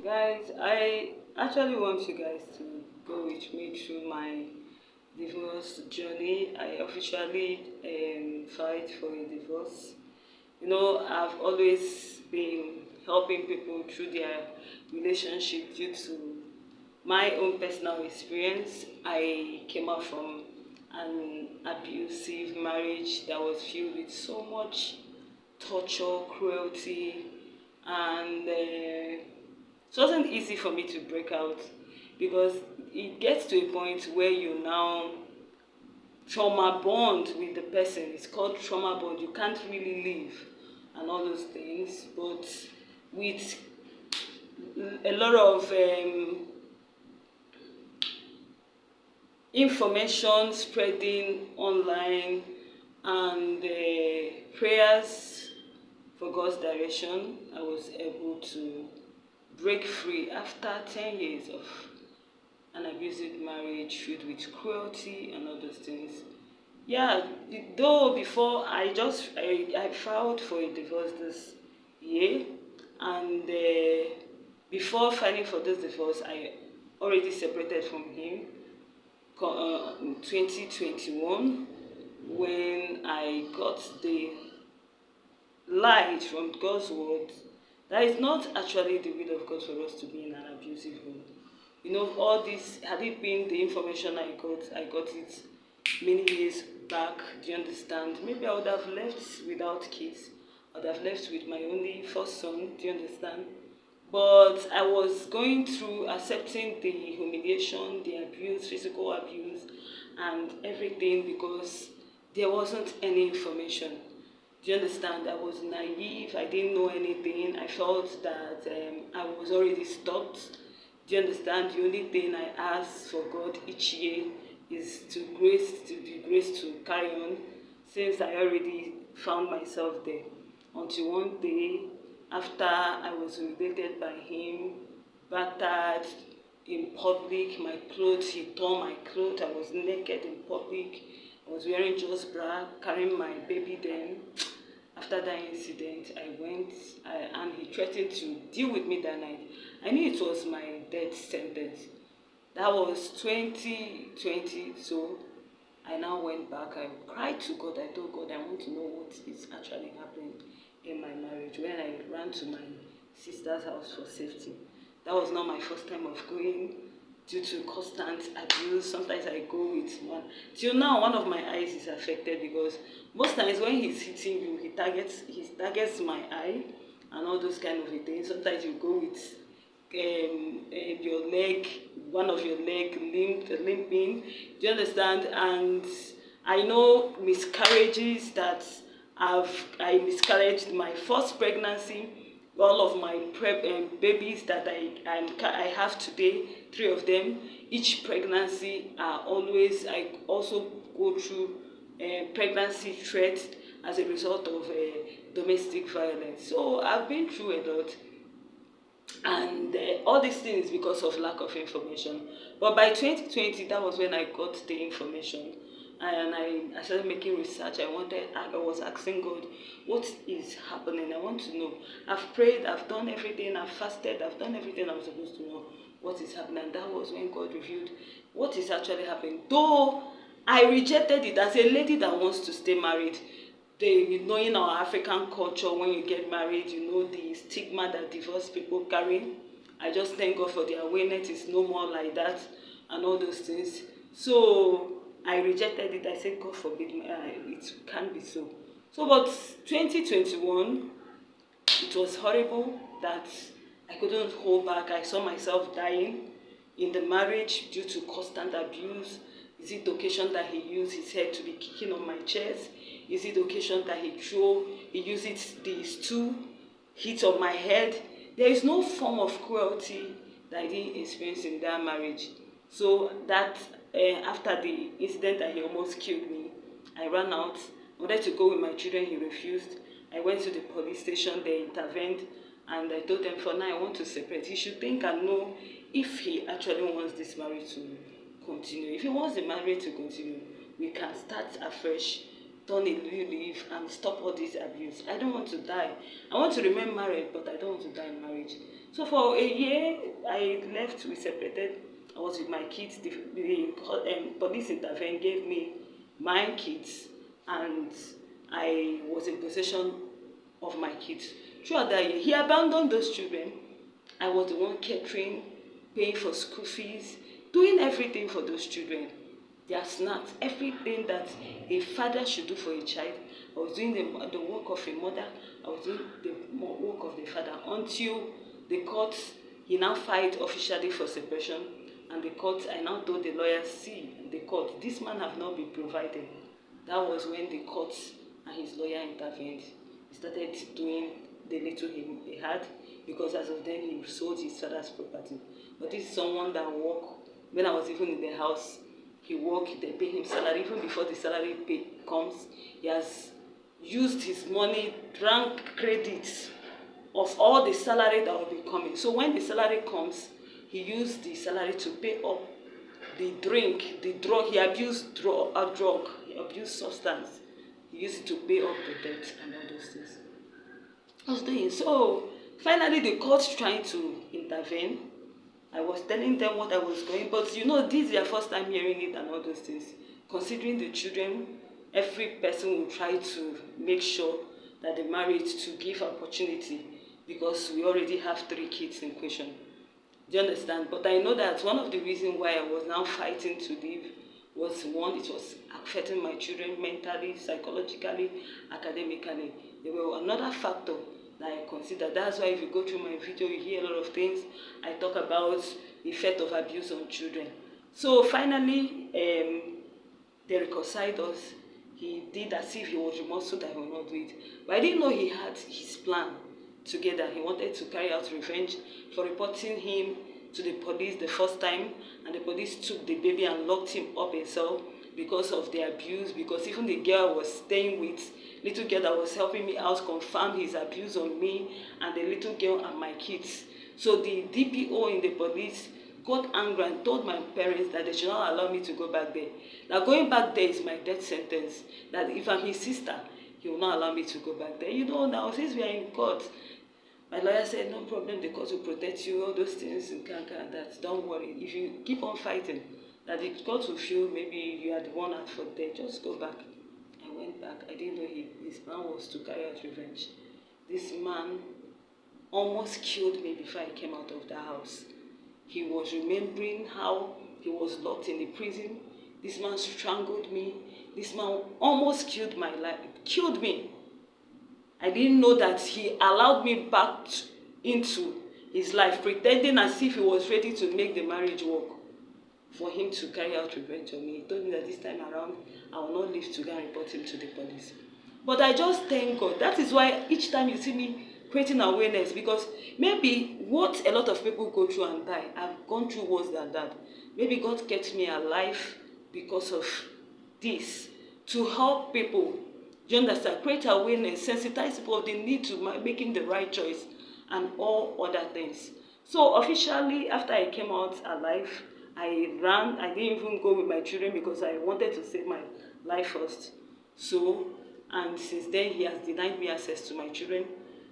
Guys, I actually want you guys to go with me through my divorce journey. I officially filed for a divorce. I've always been helping people through their relationship due to my own personal experience. I came out from an abusive marriage that was filled with so much torture, cruelty, and it wasn't easy for me to break out because it gets to a point where you now trauma bond with the person. It's called trauma bond. You can't really leave and all those things. But with a lot of information spreading online and prayers for God's direction, I was able to break free after 10 years of an abusive marriage filled with cruelty and all those things. Yeah, though before I filed for a divorce this year, and before filing for this divorce, I already separated from him in 2021 when I got the light from God's word that is not actually the will of God for us to be in an abusive home. All this, had it been the information I got it many years back, do you understand? Maybe I would have left without kids. I would have left with my only first son, do you understand? But I was going through accepting the humiliation, the abuse, physical abuse, and everything because there wasn't any information. Do you understand? I was naive. I didn't know anything. I felt that I was already stopped. Do you understand? The only thing I ask for God each year is to be grace to carry on, since I already found myself there. Until one day, after I was humiliated by him, battered in public, my clothes, he tore my clothes. I was naked in public. I was wearing just bra, carrying my baby then. After that incident, I went and he threatened to deal with me that night. I knew it was my death sentence. That was 2020, so I now went back. I cried to God. I told God I want to know what is actually happening in my marriage. When I ran to my sister's house for safety, that was not my first time of going due to constant abuse. Sometimes I go with one. Till now, one of my eyes is affected because most times when he's hitting you, he targets my eye and all those kind of things. Sometimes you go with your leg, one of your leg limping. Do you understand? And I know miscarriages that I miscarried my first pregnancy. All of my babies that I have today, 3 of them. Each pregnancy are always, I also go through pregnancy threat as a result of domestic violence. So I've been through a lot, and all these things because of lack of information. But by 2020, that was when I got the information, and I started making research. I was asking God, what is happening? I want to know. I've prayed, I've done everything, I've fasted, I've done everything I'm supposed to know what is happening. And that was when God revealed what is actually happening. Though I rejected it as a lady that wants to stay married. In our African culture, when you get married, the stigma that divorced people carry. I just thank God for the awareness. It's no more like that and all those things. So I rejected it. I said, God forbid, it can't be so. But 2021, it was horrible that I couldn't hold back. I saw myself dying in the marriage due to constant abuse. Is it the occasion that he used his head to be kicking on my chest? Is it the occasion that he used the stool, hit on my head? There is no form of cruelty that I didn't experience in that marriage. So that after the incident that he almost killed me, I ran out. I wanted to go with my children. He refused. I went to the police station. They intervened, and I told them, for now I want to separate. He should think and know if he actually wants this marriage to continue. If he wants the marriage to continue, we can start afresh. turn a new leaf and stop all this abuse. I don't want to die. I want to remain married, but I don't want to die in marriage. So for a year, I left, we separated. I was with my kids. The police intervened, gave me my kids, and I was in possession of my kids. Throughout that year, he abandoned those children. I was the one catering, paying for school fees, doing everything for those children. Their snacks, everything that a father should do for a child. I was doing the work of a mother. I was doing the work of the father until the court, he now filed officially for separation. And the court, I now told the lawyers, see, the court, this man have not been provided. That was when the court and his lawyer intervened. He started doing the little he had, because as of then he sold his father's property. But this is someone that worked. When I was even in the house, he worked, they pay him salary. Even before the salary pay comes, he has used his money, drank credits of all the salary that will be coming. So when the salary comes, he used the salary to pay up the drink, the drug. He abused drug, he abused substance. He used it to pay up the debt and all those things. I was doing. So finally the court's trying to intervene. I was telling them what I was going, but you know, this is their first time hearing it and all those things. Considering the children, every person will try to make sure that they marry to give opportunity, because we already have 3 kids in question. Do you understand? But I know that one of the reasons why I was now fighting to leave was, one, it was affecting my children mentally, psychologically, academically. There were another factor that I consider. That's why if you go through my video, you hear a lot of things. I talk about the effect of abuse on children. So finally, they reconciled us. He did as if he was remorseful that he would not do it. But I didn't know he had his plan together. He wanted to carry out revenge for reporting him to the police the first time, and the police took the baby and locked him up in a cell because of the abuse, because even the girl I was staying with, little girl that was helping me out, confirmed his abuse on me and the little girl and my kids. So the DPO in the police got angry and told my parents that they should not allow me to go back there. That going back there is my death sentence. That if I'm his sister, he will not allow me to go back there. You know, now since we are in court, my lawyer said, no problem, the court will protect you, all those things, and that, don't worry. If you keep on fighting, that the court will feel maybe you are the one at fault there, just go back. I went back. I didn't know his plan was to carry out revenge. This man almost killed me before I came out of the house. He was remembering how he was locked in the prison. This man strangled me. This man almost killed my life, killed me. I didn't know that he allowed me back into his life, pretending as if he was ready to make the marriage work, for him to carry out revenge on me. He told me that this time around, I will not live to go and report him to the police. But I just thank God. That is why each time you see me creating awareness, because maybe what a lot of people go through and die, I've gone through worse than that. Maybe God kept me alive because of this, to help people. Do you understand? Create awareness, sensitize people of the need to making the right choice and all other things. So officially, after I came out alive, I ran. I didn't even go with my children because I wanted to save my life first. So, and since then, he has denied me access to my children.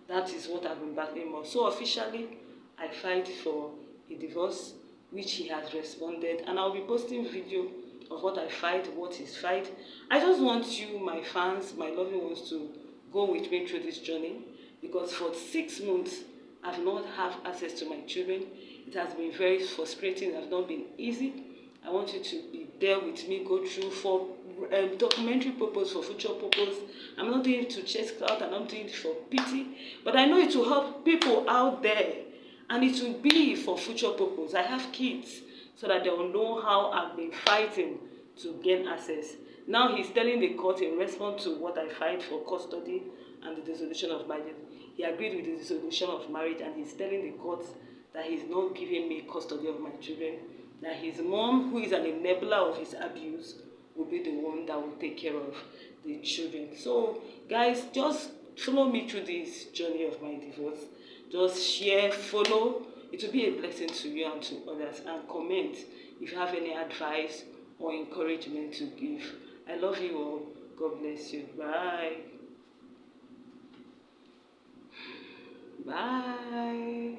That is what I've been battling more. So officially, I filed for a divorce, which he has responded, and I'll be posting video of what I fight, what is fight. I just want you, my fans, my loving ones, to go with me through this journey, because for 6 months I've not have access to my children. It has been very frustrating. It has not been easy. I want you to be there with me, go through for documentary purpose, for future purpose. I'm not doing it to chase clout, I'm not doing it for pity, but I know it will help people out there, and it will be for future purpose. I have kids, so that they will know how I've been fighting to gain access. Now he's telling the court in response to what I fight for custody and the dissolution of marriage. He agreed with the dissolution of marriage, and he's telling the court that he's not giving me custody of my children, that his mom, who is an enabler of his abuse, will be the one that will take care of the children. So guys, just follow me through this journey of my divorce. Just share, follow. It will be a blessing to you and to others. And comment if you have any advice or encouragement to give. I love you all. God bless you. Bye. Bye.